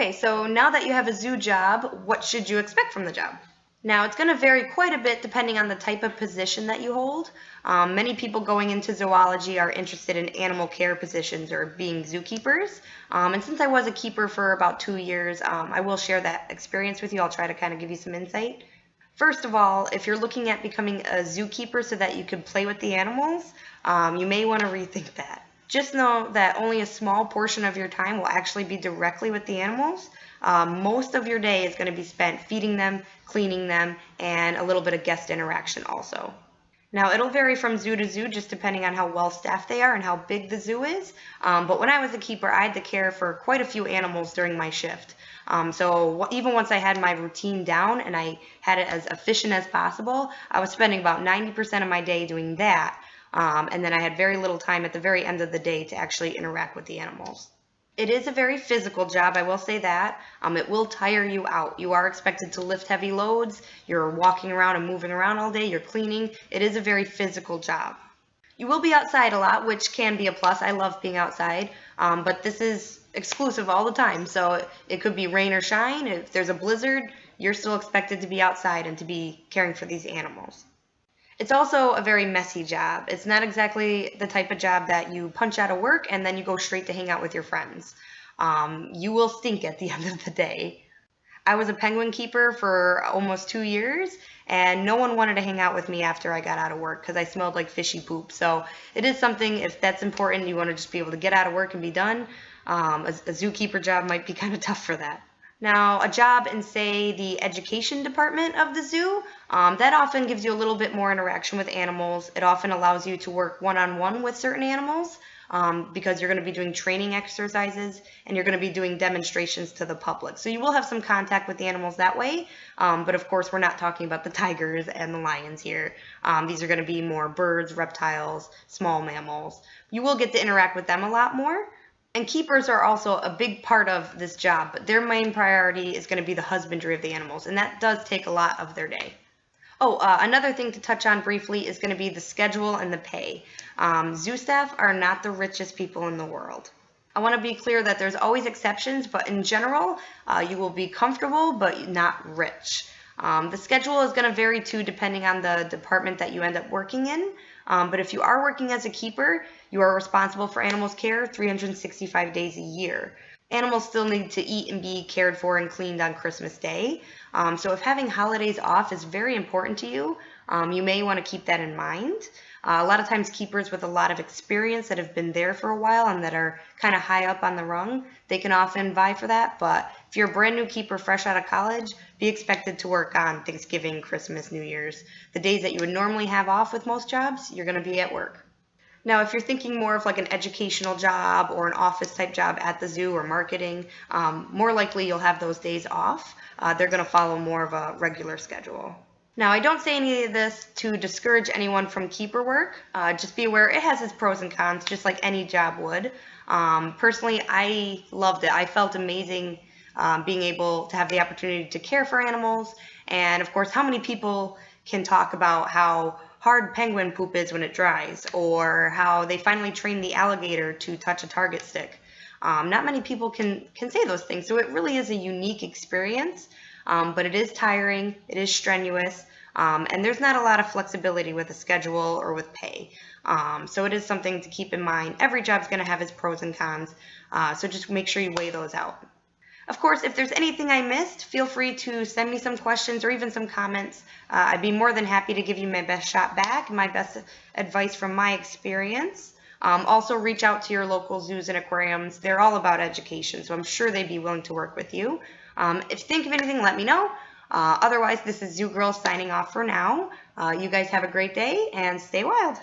Okay, so now that you have a zoo job, what should you expect from the job? Now, it's going to vary quite a bit depending on the type of position that you hold. Many people going into zoology are interested in animal care positions or being zookeepers. And since I was a keeper for about 2 years, I will share that experience with you. I'll try to kind of give you some insight. First of all, if you're looking at becoming a zookeeper so that you can play with the animals, you may want to rethink that. Just know that only a small portion of your time will actually be directly with the animals. Most of your day is going to be spent feeding them, cleaning them, and a little bit of guest interaction also. Now, it'll vary from zoo to zoo just depending on how well staffed they are and how big the zoo is. But when I was a keeper, I had to care for quite a few animals during my shift. So even once I had my routine down and I had it as efficient as possible, I was spending about 90% of my day doing that. And then I had very little time at the very end of the day to actually interact with the animals. It is a very physical job, I will say that. It will tire you out. You are expected to lift heavy loads. You're walking around and moving around all day. You're cleaning. It is a very physical job. You will be outside a lot, which can be a plus. I love being outside, but this is exclusive all the time. So it could be rain or shine. If there's a blizzard, you're still expected to be outside and to be caring for these animals. It's also a very messy job. It's not exactly the type of job that you punch out of work and then you go straight to hang out with your friends. You will stink at the end of the day. I was a penguin keeper for almost 2 years, and no one wanted to hang out with me after I got out of work because I smelled like fishy poop. So it is something, if that's important, you want to just be able to get out of work and be done. A zookeeper job might be kind of tough for that. Now, a job in, say, the education department of the zoo, that often gives you a little bit more interaction with animals. It often allows you to work one-on-one with certain animals because you're going to be doing training exercises and you're going to be doing demonstrations to the public. So you will have some contact with the animals that way, but of course we're not talking about the tigers and the lions here. These are going to be more birds, reptiles, small mammals. You will get to interact with them a lot more. And keepers are also a big part of this job, but their main priority is going to be the husbandry of the animals, and that does take a lot of their day. Another thing to touch on briefly is going to be the schedule and the pay. Zoo staff are not the richest people in the world. I want to be clear that there's always exceptions, but in general, you will be comfortable, but not rich. The schedule is going to vary too depending on the department that you end up working in. But if you are working as a keeper, you are responsible for animals' care 365 days a year. Animals still need to eat and be cared for and cleaned on Christmas Day. So if having holidays off is very important to you, you may want to keep that in mind. A lot of times keepers with a lot of experience that have been there for a while and that are kind of high up on the rung, they can often vie for that. But if you're a brand new keeper fresh out of college, be expected to work on Thanksgiving, Christmas, New Year's. The days that you would normally have off with most jobs, you're going to be at work. Now, if you're thinking more of like an educational job or an office type job at the zoo or marketing, more likely you'll have those days off. They're going to follow more of a regular schedule. Now, I don't say any of this to discourage anyone from keeper work. Just be aware it has its pros and cons, just like any job would. Personally, I loved it. I felt amazing being able to have the opportunity to care for animals. And of course, how many people can talk about how hard penguin poop is when it dries, or how they finally trained the alligator to touch a target stick? Not many people can say those things, so it really is a unique experience, but it is tiring, it is strenuous, and there's not a lot of flexibility with a schedule or with pay. So it is something to keep in mind. Every job's going to have its pros and cons, so just make sure you weigh those out. Of course, if there's anything I missed, feel free to send me some questions or even some comments. I'd be more than happy to give you my best shot back, my best advice from my experience. Also, reach out to your local zoos and aquariums. They're all about education, so I'm sure they'd be willing to work with you. If you think of anything, let me know. Otherwise, this is ZooGirl signing off for now. You guys have a great day and stay wild.